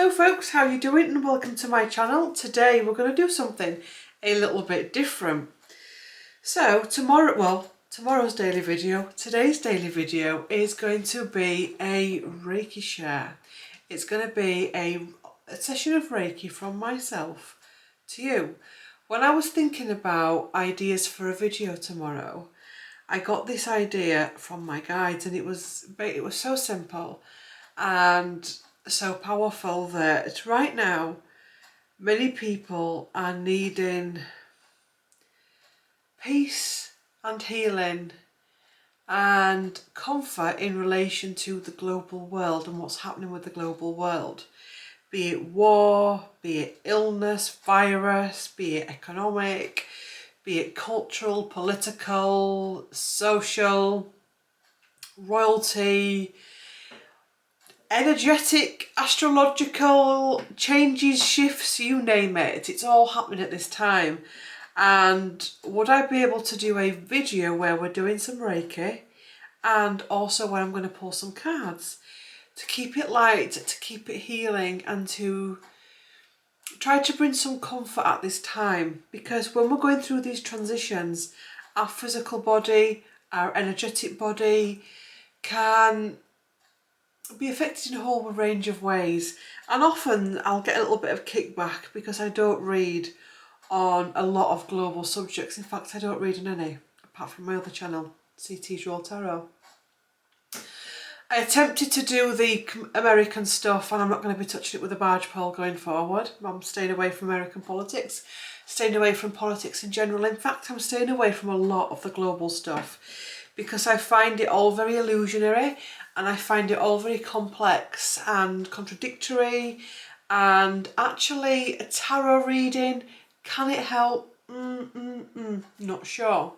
Hello folks, how you doing and welcome to my channel. Today we're going to do something a little bit different. So tomorrow's daily video, today's daily video is going to be a Reiki share. It's going to be a session of Reiki from myself to you. When I was thinking about ideas for a video tomorrow, I got this idea from my guides, and it was so simple and so powerful that right now many people are needing peace and healing and comfort in relation to the global world and what's happening with the global world. Be it war, be it illness, virus, be it economic, be it cultural, political, social, royalty, energetic, astrological changes, shifts, you name it. It's all happening at this time. And would I be able to do a video where we're doing some Reiki and also where I'm going to pull some cards to keep it light, to keep it healing, and to try to bring some comfort at this time? Because when we're going through these transitions, our physical body, our energetic body can be affected in a whole range of ways, and often I'll get a little bit of kickback because I don't read on a lot of global subjects. In fact, I don't read on any, apart from my other channel, CT's Royal Tarot. I attempted to do the American stuff, and I'm not going to be touching it with a barge pole going forward. I'm staying away from American politics, staying away from politics in general. In fact, I'm staying away from a lot of the global stuff because I find it all very illusionary, and I find it all very complex and contradictory. And actually, a tarot reading, can it help? Not sure.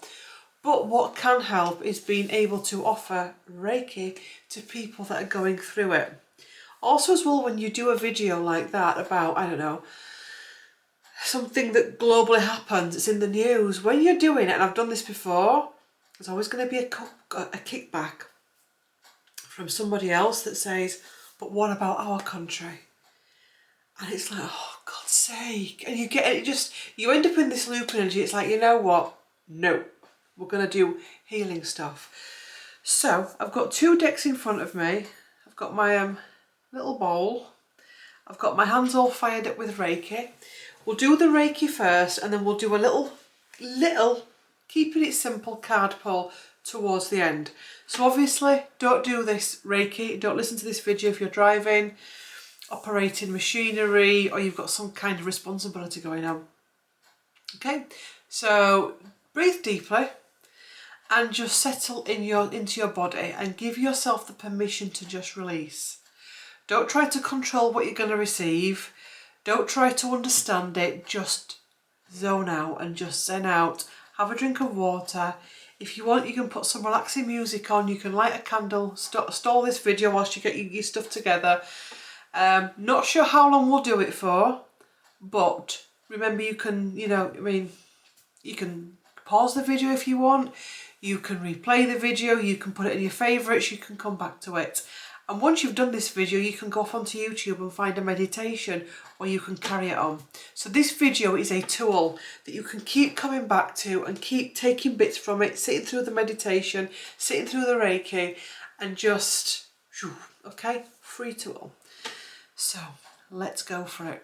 But what can help is being able to offer Reiki to people that are going through it. Also as well, when you do a video like that about, I don't know, something that globally happens, it's in the news, when you're doing it, and I've done this before, there's always going to be a kickback from somebody else that says, but what about our country? And it's like, oh, God's sake. And you get it, you end up in this loop energy. It's like, you know what? No, we're going to do healing stuff. So I've got two decks in front of me. I've got my little bowl. I've got my hands all fired up with Reiki. We'll do the Reiki first, and then we'll do a little, keeping it simple, card pull towards the end. So obviously, don't do this Reiki, don't listen to this video if you're driving, operating machinery, or you've got some kind of responsibility going on. Okay, so breathe deeply and just settle into your body and give yourself the permission to just release. Don't try to control what you're going to receive. Don't try to understand it. Just zone out and just zen out. Have a drink of water. If you want, you can put some relaxing music on. You can light a candle. Stall this video whilst you get your stuff together. Not sure how long we'll do it for, but remember, you can, you can pause the video if you want. You can replay the video. You can put it in your favourites. You can come back to it. And once you've done this video, you can go off onto YouTube and find a meditation, or you can carry it on. So this video is a tool that you can keep coming back to and keep taking bits from it, sitting through the meditation, sitting through the Reiki, and just, okay, free tool. So let's go for it.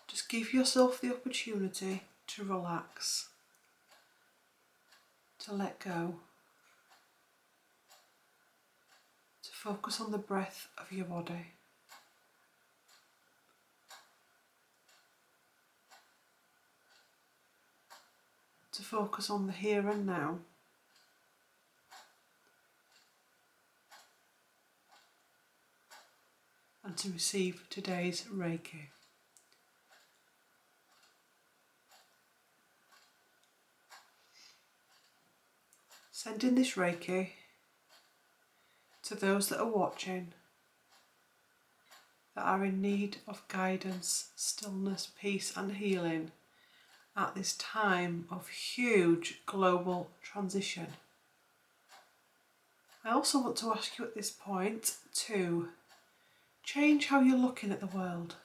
Just give yourself the opportunity to relax, to let go, to focus on the breath of your body. To focus on the here and now. And to receive today's Reiki. Sending this Reiki to those that are watching, that are in need of guidance, stillness, peace and healing at this time of huge global transition. I also want to ask you at this point to change how you're looking at the world.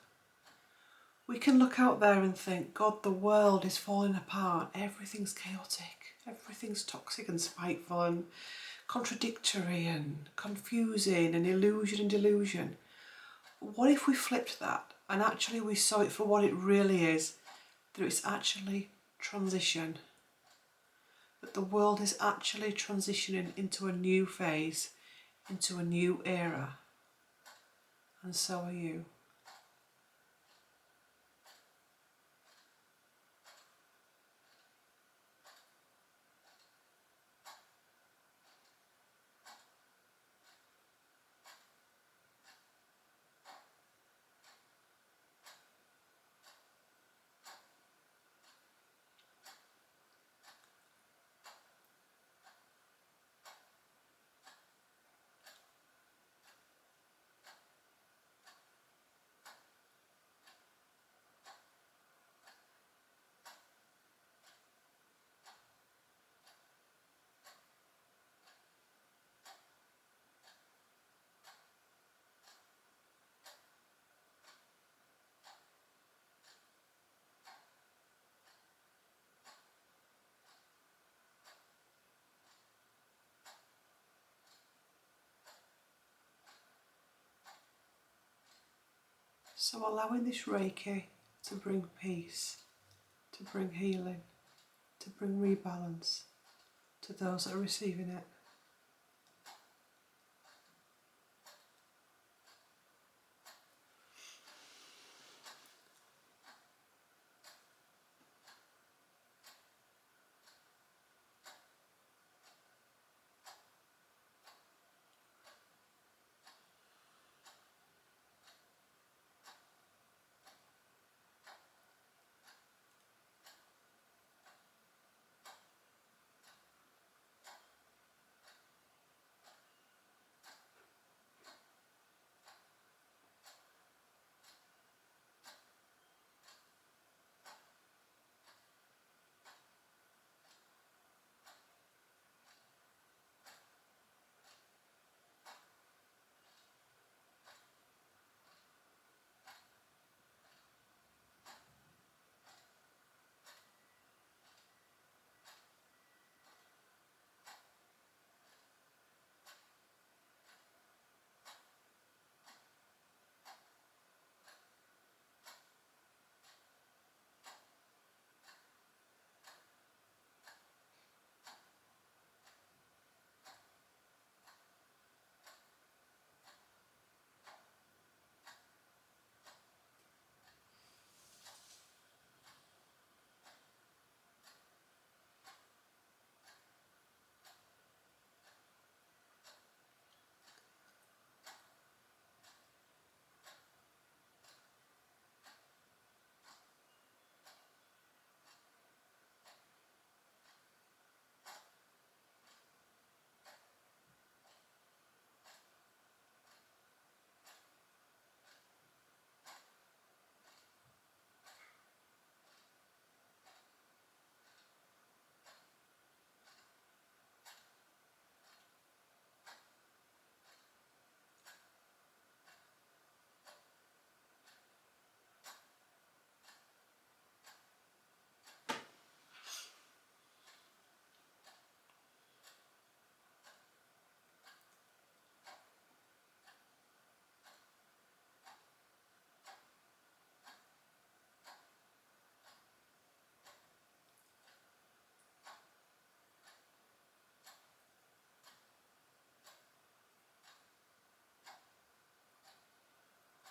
We can look out there and think, God, the world is falling apart, everything's chaotic, everything's toxic and spiteful and contradictory and confusing and illusion and delusion. What if we flipped that and actually we saw it for what it really is, that it's actually transition, that the world is actually transitioning into a new phase, into a new era, and so are you. So allowing this Reiki to bring peace, to bring healing, to bring rebalance to those that are receiving it.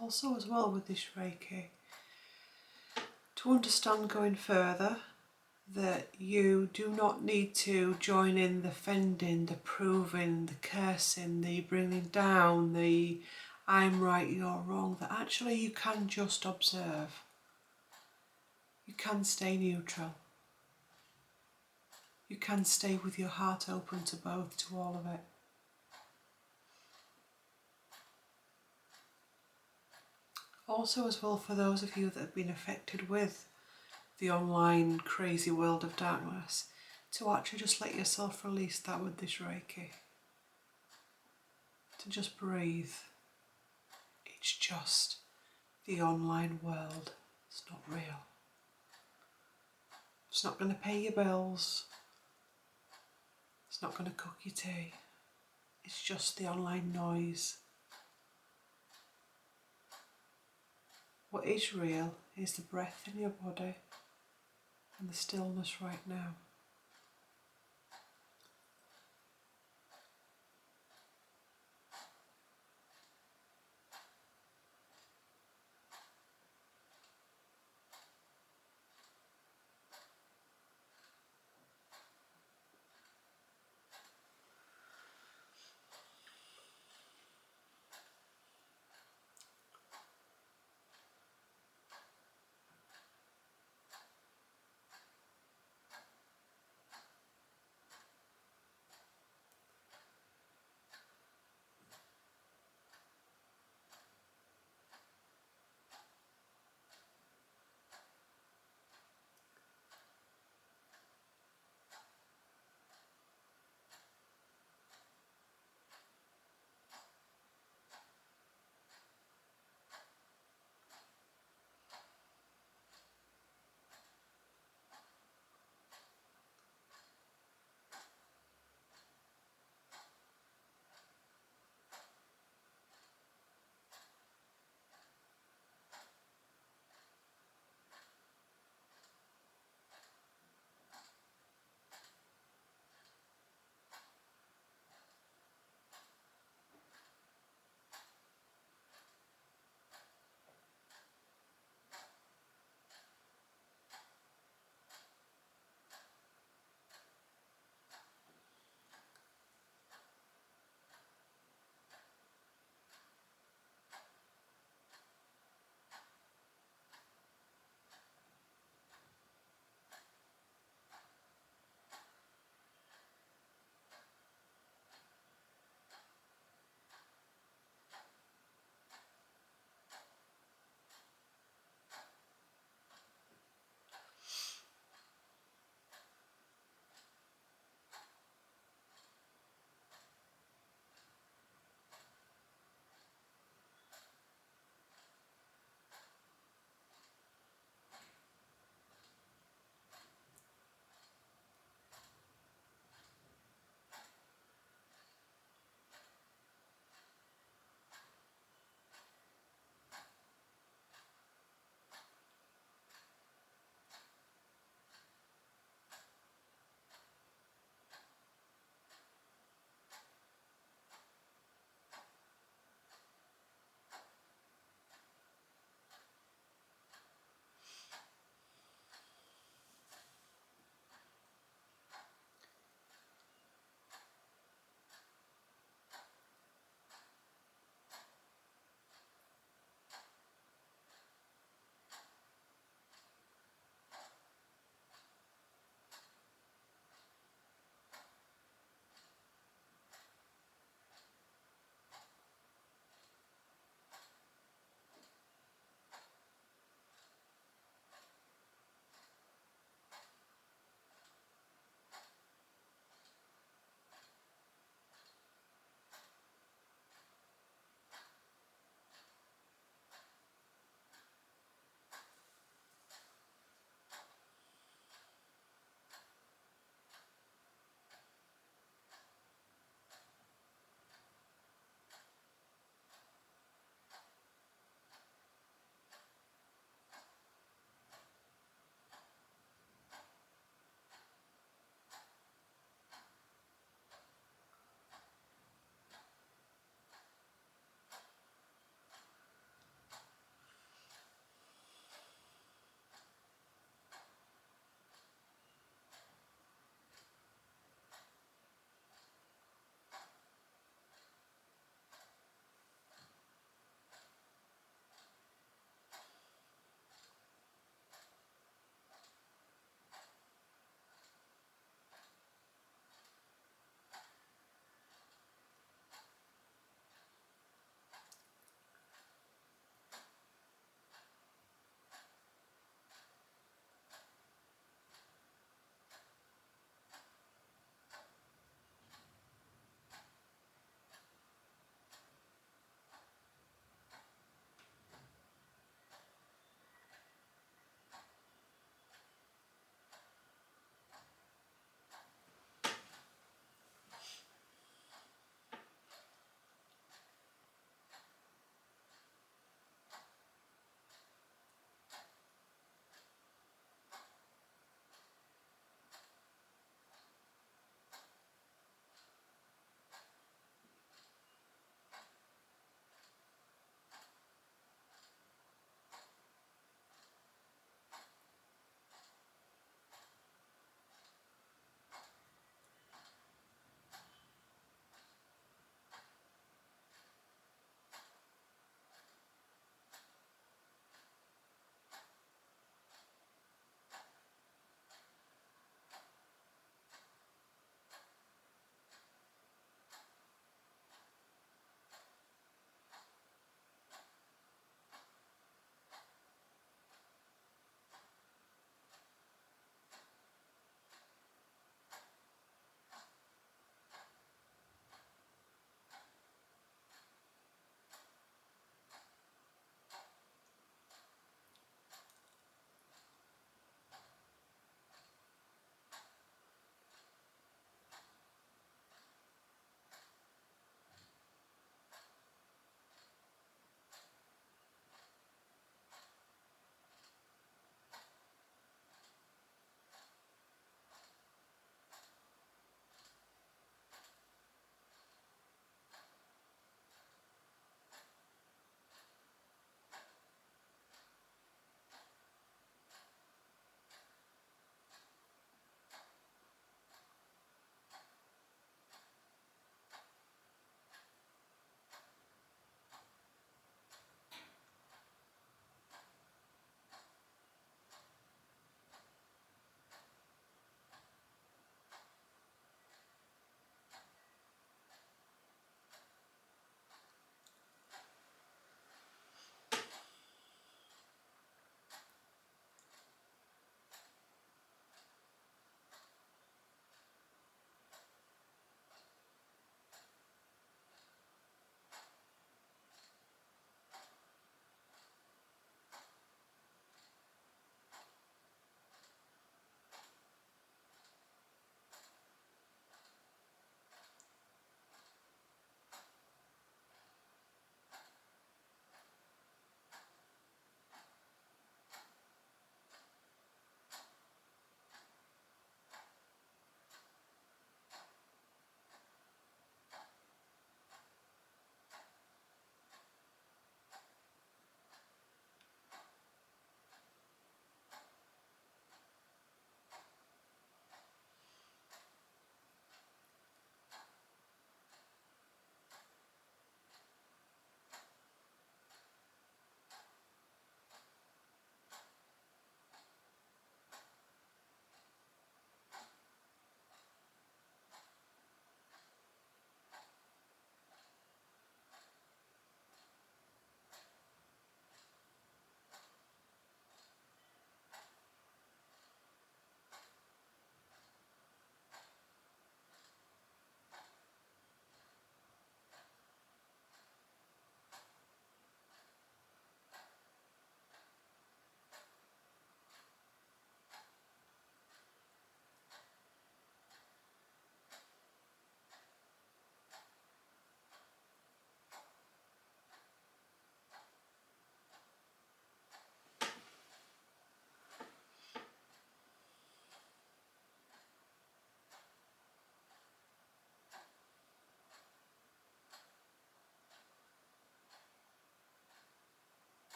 Also as well with this Reiki, to understand going further that you do not need to join in the fending, the proving, the cursing, the bringing down, the I'm right, you're wrong, that actually you can just observe. You can stay neutral. You can stay with your heart open to both, to all of it. Also as well, for those of you that have been affected with the online crazy world of darkness, to actually just let yourself release that with this Reiki. To just breathe. It's just the online world. It's not real. It's not going to pay your bills. It's not going to cook your tea. It's just the online noise. What is real is the breath in your body and the stillness right now.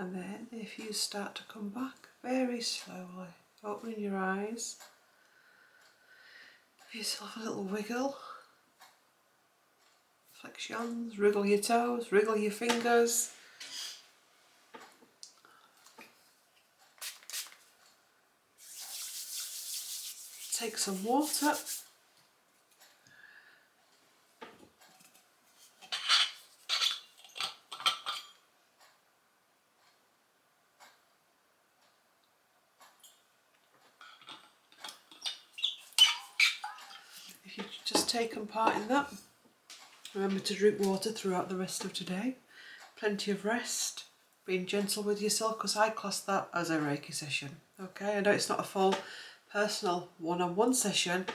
And then if you start to come back very slowly, opening your eyes, give yourself a little wiggle, flexions, wriggle your toes, wriggle your fingers. Take some water. If you've just taken part in that, remember to drink water throughout the rest of today. Plenty of rest, being gentle with yourself, because I class that as a Reiki session. Okay, I know it's not a full personal one-on-one session,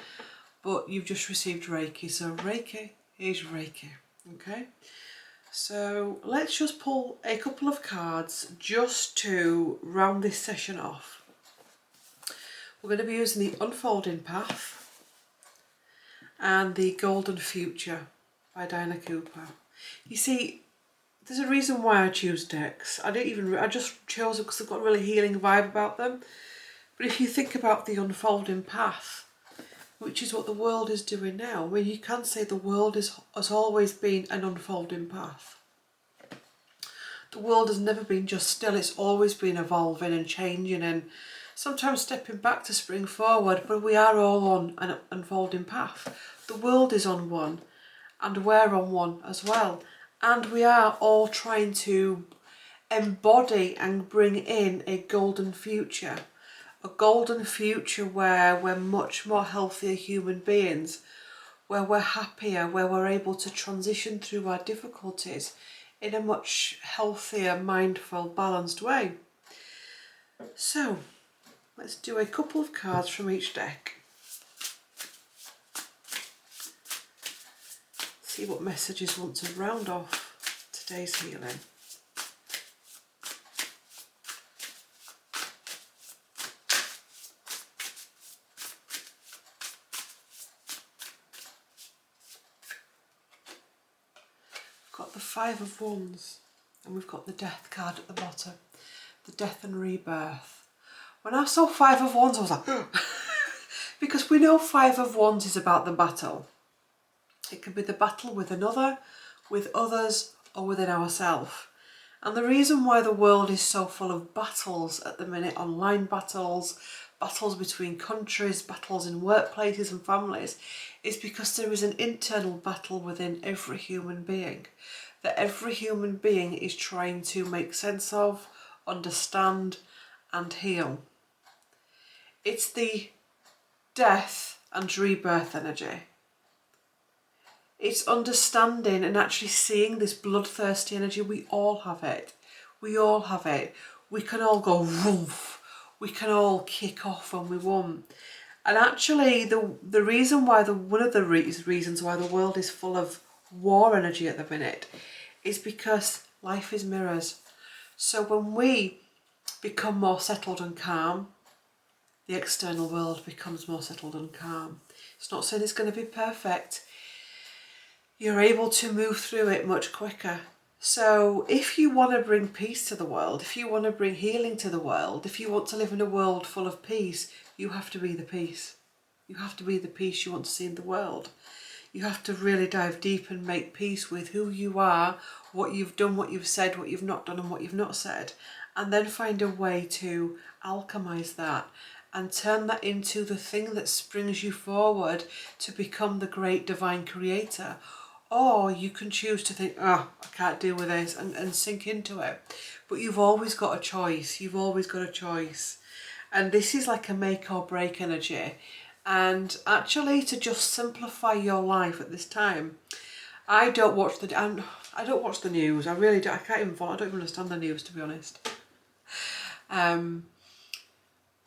but you've just received Reiki, so Reiki is Reiki. Okay, so let's just pull a couple of cards just to round this session off. We're going to be using the Unfolding Path and the Golden Future by Diana Cooper. You see, there's a reason why I choose decks. I just chose them because they've got a really healing vibe about them. But if you think about the unfolding path, which is what the world is doing now, I mean, you can say the world has always been an unfolding path. The world has never been just still, it's always been evolving and changing and sometimes stepping back to spring forward, but we are all on an unfolding path. The world is on one, and we're on one as well. And we are all trying to embody and bring in a golden future. A golden future where we're much more healthier human beings, where we're happier, where we're able to transition through our difficulties in a much healthier, mindful, balanced way. So, let's do a couple of cards from each deck. See what messages want to round off today's healing. We've got the Five of Wands and we've got the Death card at the bottom. The Death and Rebirth. When I saw Five of Wands, I was like, because we know Five of Wands is about the battle. It can be the battle with another, with others, or within ourselves. And the reason why the world is so full of battles at the minute, online battles, battles between countries, battles in workplaces and families, is because there is an internal battle within every human being. That every human being is trying to make sense of, understand, and heal. It's the death and rebirth energy. It's understanding and actually seeing this bloodthirsty energy. We all have it. We all have it. We can all go woof. We can all kick off when we want. And actually, the reason why one of the reasons why the world is full of war energy at the minute is because life is mirrors. So when we become more settled and calm, the external world becomes more settled and calm. It's not saying it's going to be perfect. You're able to move through it much quicker. So if you want to bring peace to the world, if you want to bring healing to the world, if you want to live in a world full of peace, you have to be the peace. You have to be the peace you want to see in the world. You have to really dive deep and make peace with who you are, what you've done, what you've said, what you've not done and what you've not said. And then find a way to alchemize that and turn that into the thing that springs you forward to become the great divine creator. Or you can choose to think, oh, I can't deal with this, and sink into it. But you've always got a choice. You've always got a choice. And this is like a make or break energy. And actually, to just simplify your life at this time, I don't watch the news. I really don't. I can't even follow. I don't even understand the news, to be honest. And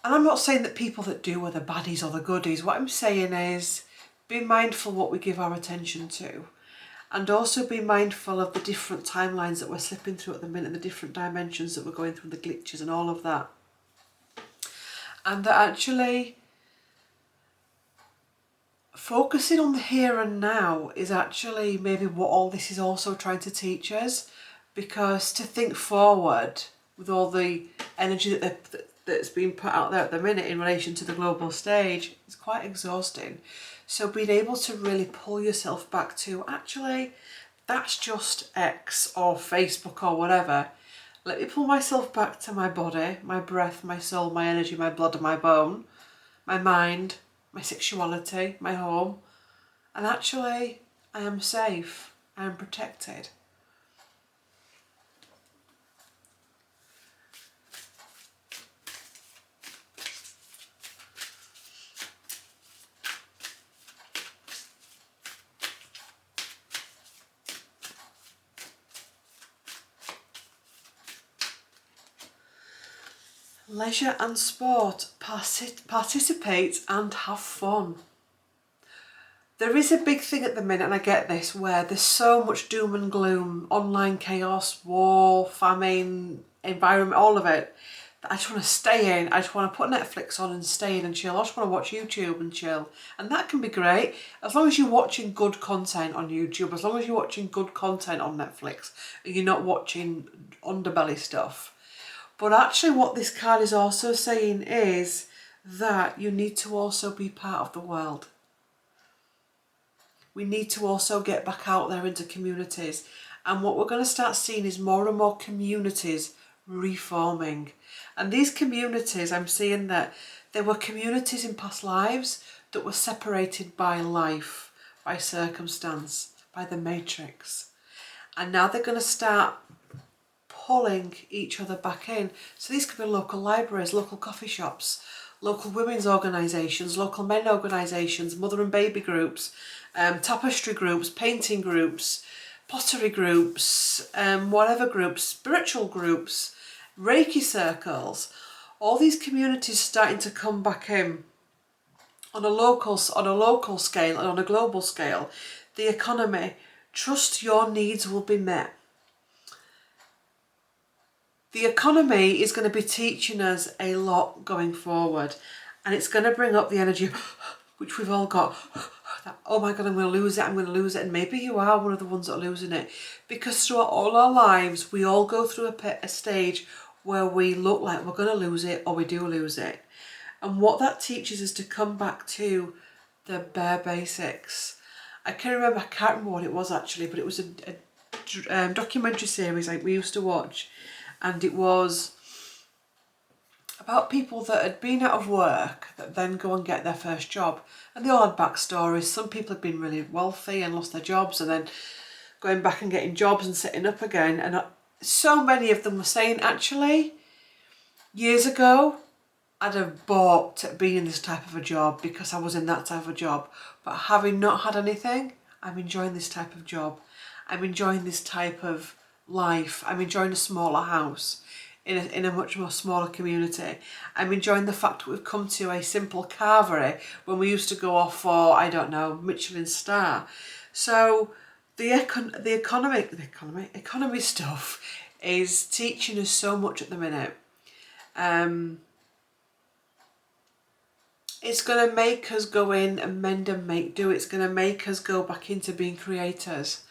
I'm not saying that people that do are the baddies or the goodies. What I'm saying is, be mindful what we give our attention to. And also be mindful of the different timelines that we're slipping through at the minute, the different dimensions that we're going through, the glitches and all of that. And that actually focusing on the here and now is actually maybe what all this is also trying to teach us. Because to think forward with all the energy that's being put out there at the minute in relation to the global stage. It's quite exhausting. So being able to really pull yourself back to, actually, that's just X or Facebook or whatever. Let me pull myself back to my body, my breath, my soul, my energy, my blood and my bone, my mind, my sexuality, my home. And actually, I am safe. I am protected. Leisure and sport. Participate and have fun. There is a big thing at the minute, and I get this, where there's so much doom and gloom, online chaos, war, famine, environment, all of it, that I just want to stay in. I just want to put Netflix on and stay in and chill. I just want to watch YouTube and chill. And that can be great, as long as you're watching good content on YouTube, as long as you're watching good content on Netflix, and you're not watching underbelly stuff. But actually what this card is also saying is that you need to also be part of the world. We need to also get back out there into communities. And what we're going to start seeing is more and more communities reforming. And these communities, I'm seeing that there were communities in past lives that were separated by life, by circumstance, by the matrix. And now they're going to start pulling each other back in. So these could be local libraries, local coffee shops, local women's organisations, local men organisations, mother and baby groups, tapestry groups, painting groups, pottery groups, whatever groups, spiritual groups, Reiki circles. All these communities starting to come back in on a local scale and on a global scale. The economy. Trust your needs will be met. The economy is going to be teaching us a lot going forward, and it's going to bring up the energy which we've all got. That, oh my God, I'm going to lose it, I'm going to lose it. And maybe you are one of the ones that are losing it, because throughout all our lives, we all go through a stage where we look like we're going to lose it, or we do lose it. And what that teaches is to come back to the bare basics. I can't remember what it was actually, but it was a documentary series like we used to watch. And it was about people that had been out of work that then go and get their first job. And they all had backstories. Some people had been really wealthy and lost their jobs, and then going back and getting jobs and setting up again. And so many of them were saying, actually, years ago, I'd have bought being in this type of a job because I was in that type of a job. But having not had anything, I'm enjoying this type of job. I'm enjoying this type of life. I'm enjoying a smaller house in a much more smaller community. I'm enjoying the fact that we've come to a simple carvery when we used to go off for, I don't know, Michelin star. So the economy stuff is teaching us so much at the minute. It's going to make us go in and mend and make do. It's going to make us go back into being creators.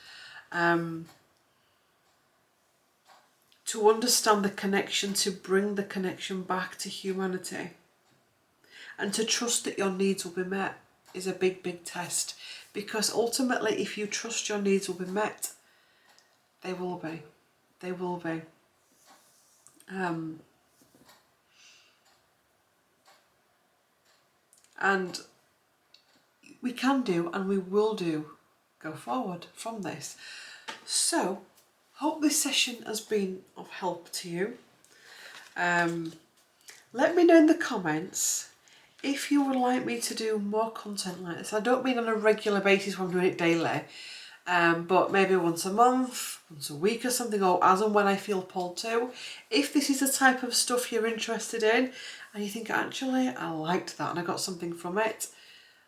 To understand the connection, to bring the connection back to humanity. And to trust that your needs will be met is a big, big test. Because ultimately, if you trust your needs will be met, they will be. They will be. And we can do, and we will do, go forward from this. So, hope this session has been of help to you. Let me know in the comments if you would like me to do more content like this. I don't mean on a regular basis when I'm doing it daily, but maybe once a month, once a week or something, or as and when I feel pulled to. If this is the type of stuff you're interested in and you think, actually, I liked that and I got something from it,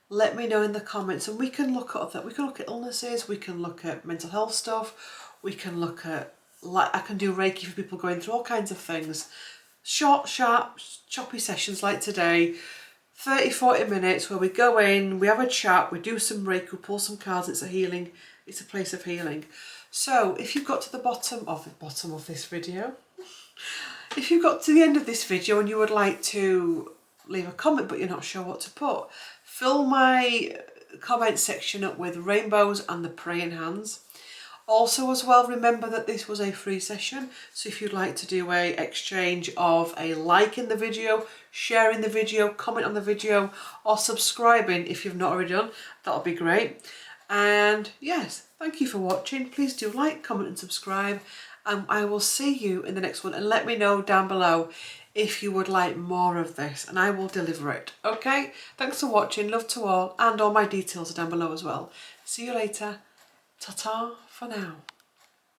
let me know in the comments, and we can look at that. We can look at illnesses, we can look at mental health stuff, we can look at, like, I can do Reiki for people going through all kinds of things. Short, sharp, choppy sessions like today, 30-40 minutes where we go in, we have a chat, we do some Reiki, we pull some cards. It's a place of healing. So if you've got to the bottom of this video, If you got to the end of this video and you would like to leave a comment but you're not sure what to put, fill my comment section up with rainbows and the praying hands. Also as well, remember that this was a free session, so if you'd like to do a exchange of a like in the video, sharing the video, comment on the video, or subscribing if you've not already done, that'll be great. And yes, thank you for watching. Please do like, comment and subscribe, and I will see you in the next one. And let me know down below if you would like more of this, and I will deliver it. Okay, thanks for watching, love to all, and all my details are down below as well. See you later. Ta-ta for now.